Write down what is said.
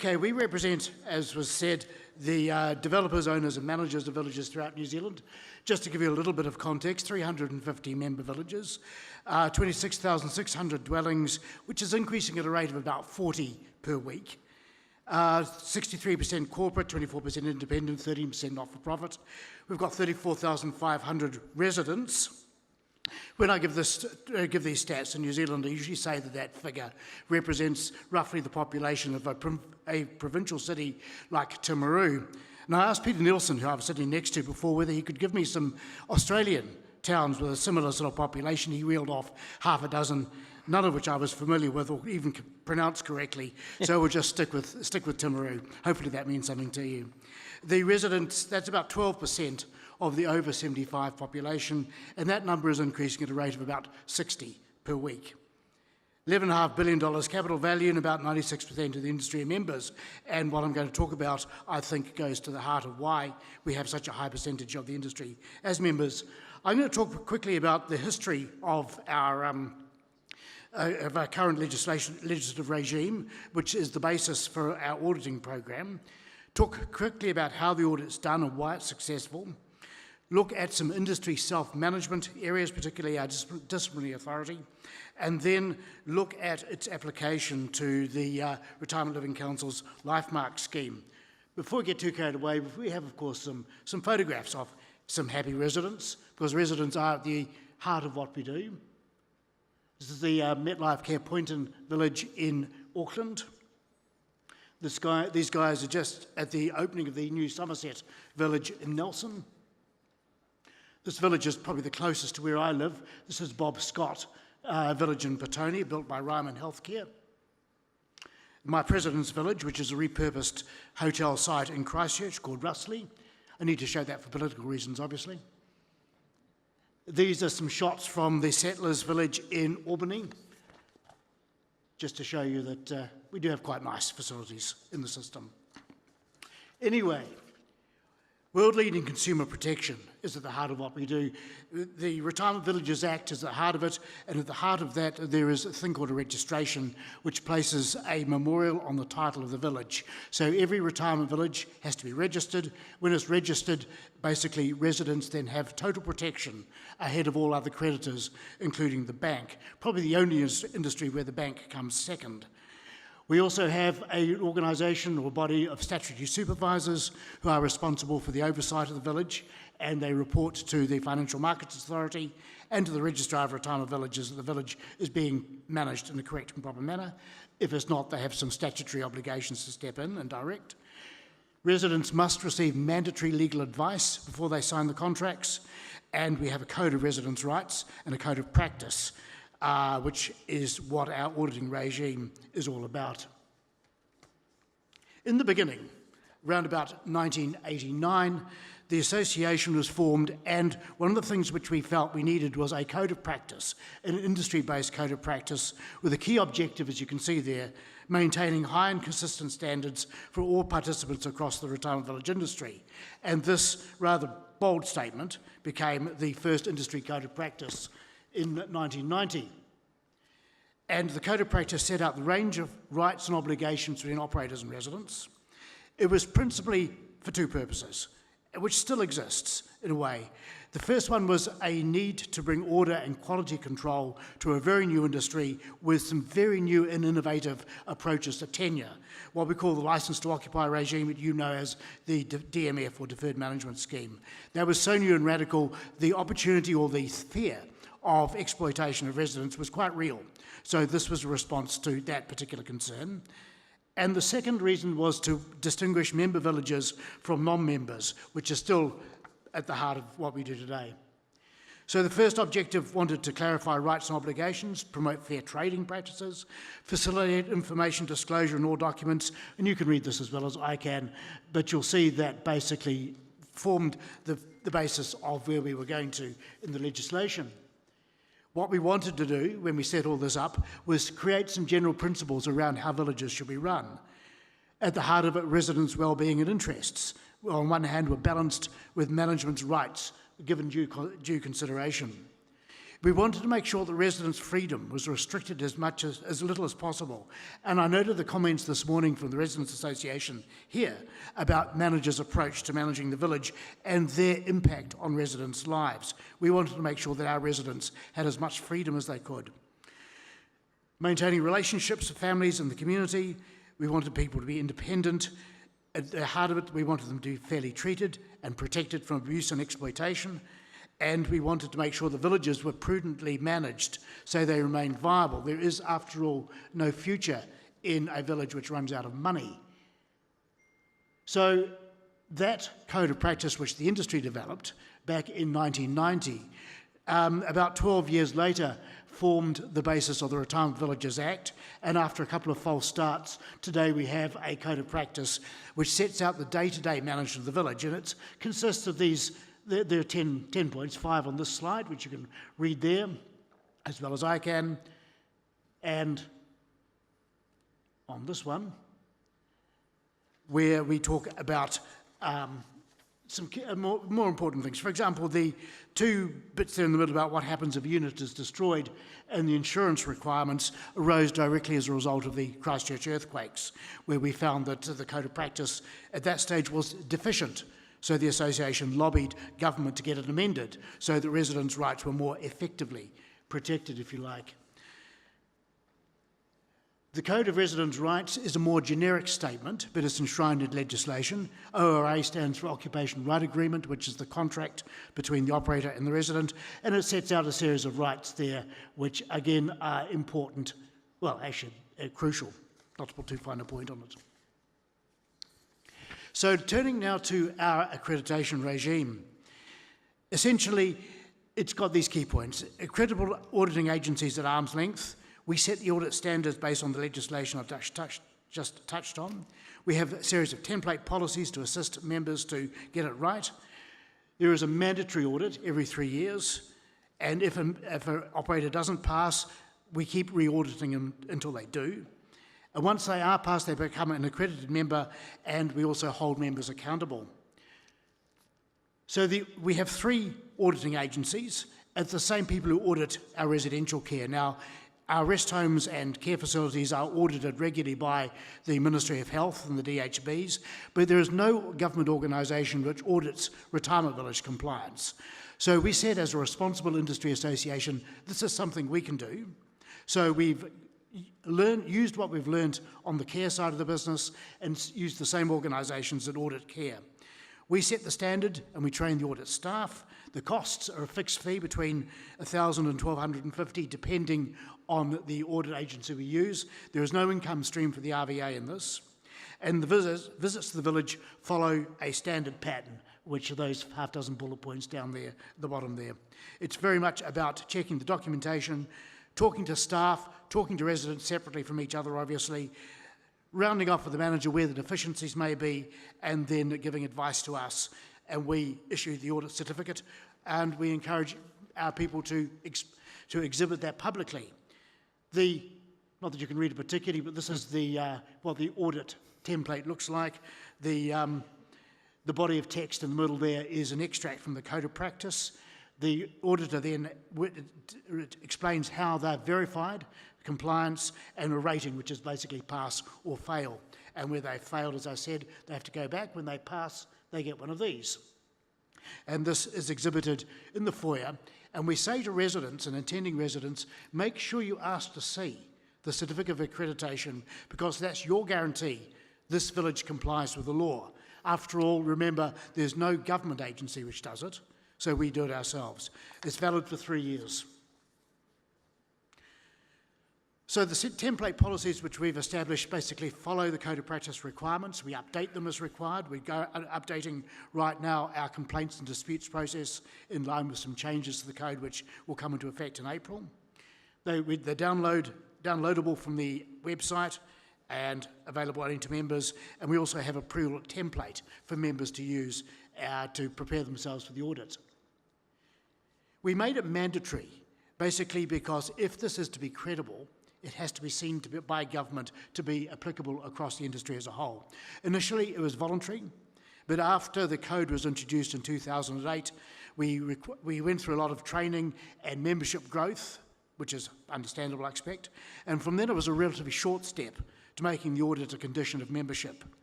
Okay, we represent, as was said, the developers, owners and managers of villages throughout New Zealand. Just to give you a little bit of context, 350 member villages, 26,600 dwellings, which is increasing at a rate of about 40 per week. 63% corporate, 24% independent, 13% not-for-profit. We've got 34,500 residents. When I give these stats in New Zealand, I usually say that that figure represents roughly the population of a provincial city like Timaru. And I asked Peter Nielsen, who I was sitting next to before, whether he could give me some Australian towns with a similar sort of population. He reeled off half a dozen, none of which I was familiar with or even pronounced correctly. So we'll just stick with Timaru. Hopefully that means something to you. The residents, that's about 12% of the over 75 population, and that number is increasing at a rate of about 60 per week. $11.5 billion capital value and about 96% of the industry are members. And what I'm going to talk about, I think, goes to the heart of why we have such a high percentage of the industry as members. I'm going to talk quickly about the history of our current legislative regime, which is the basis for our auditing program. Talk quickly about how the audit's done and why it's successful. Look at some industry self-management areas, particularly our disciplinary authority, and then look at its application to the Retirement Living Council's LifeMark scheme. Before we get too carried away, we have, of course, some photographs of some happy residents, because residents are at the heart of what we do. This is the MetLife Care Poynton village in Auckland. These guys are just at the opening of the new Somerset village in Nelson. This village is probably the closest to where I live. This is Bob Scott village in Petone, built by Ryman Healthcare. My President's Village, which is a repurposed hotel site in Christchurch called Russley. I need to show that for political reasons, obviously. These are some shots from the Settlers Village in Albany, just to show you that we do have quite nice facilities in the system. Anyway, world-leading consumer protection is at the heart of what we do. The Retirement Villages Act is at the heart of it, and at the heart of that there is a thing called a registration, which places a memorial on the title of the village. So every retirement village has to be registered. When it's registered, basically residents then have total protection ahead of all other creditors, including the bank. Probably the only industry where the bank comes second. We also have an organisation or body of statutory supervisors who are responsible for the oversight of the village, and they report to the Financial Markets Authority and to the Registrar of Retirement Villages that the village is being managed in a correct and proper manner. If it's not, they have some statutory obligations to step in and direct. Residents must receive mandatory legal advice before they sign the contracts, and we have a code of residence rights and a code of practice, which is what our auditing regime is all about. In the beginning, around about 1989, the association was formed, and one of the things which we felt we needed was a code of practice, an industry-based code of practice, with a key objective, as you can see there, maintaining high and consistent standards for all participants across the retirement village industry. And this rather bold statement became the first industry code of practice in 1990. And the Code of Practice set out the range of rights and obligations between operators and residents. It was principally for two purposes, which still exists in a way. The first one was a need to bring order and quality control to a very new industry with some very new and innovative approaches to tenure, what we call the Licence to Occupy regime that you know as the DMF or Deferred Management Scheme. That was so new and radical, the opportunity or the fear of exploitation of residents was quite real. So this was a response to that particular concern. And the second reason was to distinguish member villages from non-members, which is still at the heart of what we do today. So the first objective wanted to clarify rights and obligations, promote fair trading practices, facilitate information disclosure in all documents, and you can read this as well as I can, but you'll see that basically formed the basis of where we were going to in the legislation. What we wanted to do when we set all this up was create some general principles around how villages should be run. At the heart of it, residents' well-being and interests, on one hand, were balanced with management's rights, given due consideration. We wanted to make sure that residents' freedom was restricted as little as possible. And I noted the comments this morning from the Residents Association here about managers' approach to managing the village and their impact on residents' lives. We wanted to make sure that our residents had as much freedom as they could. Maintaining relationships with families and the community, we wanted people to be independent. At the heart of it, we wanted them to be fairly treated and protected from abuse and exploitation. And we wanted to make sure the villages were prudently managed so they remained viable. There is, after all, no future in a village which runs out of money. So that code of practice which the industry developed back in 1990, about 12 years later, formed the basis of the Retirement Villages Act, and after a couple of false starts, today we have a code of practice which sets out the day-to-day management of the village, and it consists of these. There are 10 points, 5 on this slide, which you can read there, as well as I can, and on this one, where we talk about some more important things. For example, the 2 bits there in the middle about what happens if a unit is destroyed, and the insurance requirements arose directly as a result of the Christchurch earthquakes, where we found that the code of practice at that stage was deficient. So the association lobbied government to get it amended so that residents' rights were more effectively protected, if you like. The Code of Residents' Rights is a more generic statement, but it's enshrined in legislation. ORA stands for Occupation Right Agreement, which is the contract between the operator and the resident, and it sets out a series of rights there, which again are important, well, actually crucial, not to put too fine a point on it. So turning now to our accreditation regime, essentially it's got these key points. Accreditable auditing agencies at arm's length. We set the audit standards based on the legislation I've just touched on. We have a series of template policies to assist members to get it right. There is a mandatory audit every 3 years, and if an operator doesn't pass, we keep re-auditing them until they do. And once they are passed, they become an accredited member, and we also hold members accountable. So we have 3 auditing agencies, and the same people who audit our residential care. Now, our rest homes and care facilities are audited regularly by the Ministry of Health and the DHBs, but there is no government organisation which audits retirement village compliance. So we said, as a responsible industry association, this is something we can do. So we've used what we've learned on the care side of the business and used the same organisations that audit care. We set the standard and we train the audit staff. The costs are a fixed fee between $1,000 and $1,250 depending on the audit agency we use. There is no income stream for the RVA in this. And the visits to the village follow a standard pattern, which are those half dozen bullet points down there, the bottom there. It's very much about checking the documentation, talking to staff, talking to residents separately from each other, obviously, rounding off with the manager where the deficiencies may be, and then giving advice to us. And we issue the audit certificate, and we encourage our people to exhibit that publicly. Not that you can read it particularly, but this is what the audit template looks like. The body of text in the middle there is an extract from the Code of Practice. The auditor then explains how they're verified, compliance, and a rating, which is basically pass or fail. And where they failed, as I said, they have to go back. When they pass, they get one of these. And this is exhibited in the foyer. And we say to residents and intending residents, make sure you ask to see the certificate of accreditation, because that's your guarantee this village complies with the law. After all, remember, there's no government agency which does it, so we do it ourselves. It's valid for 3 years. So the template policies which we've established basically follow the Code of Practice requirements. We update them as required. We go updating right now our complaints and disputes process in line with some changes to the code which will come into effect in April. They're downloadable from the website and available only to members. And we also have a pre-audit template for members to use to prepare themselves for the audit. We made it mandatory, basically because if this is to be credible, it has to be seen by government to be applicable across the industry as a whole. Initially, it was voluntary, But after the code was introduced in 2008, we went through a lot of training and membership growth, which is understandable, I expect. And from then it was a relatively short step to making the audit a condition of membership.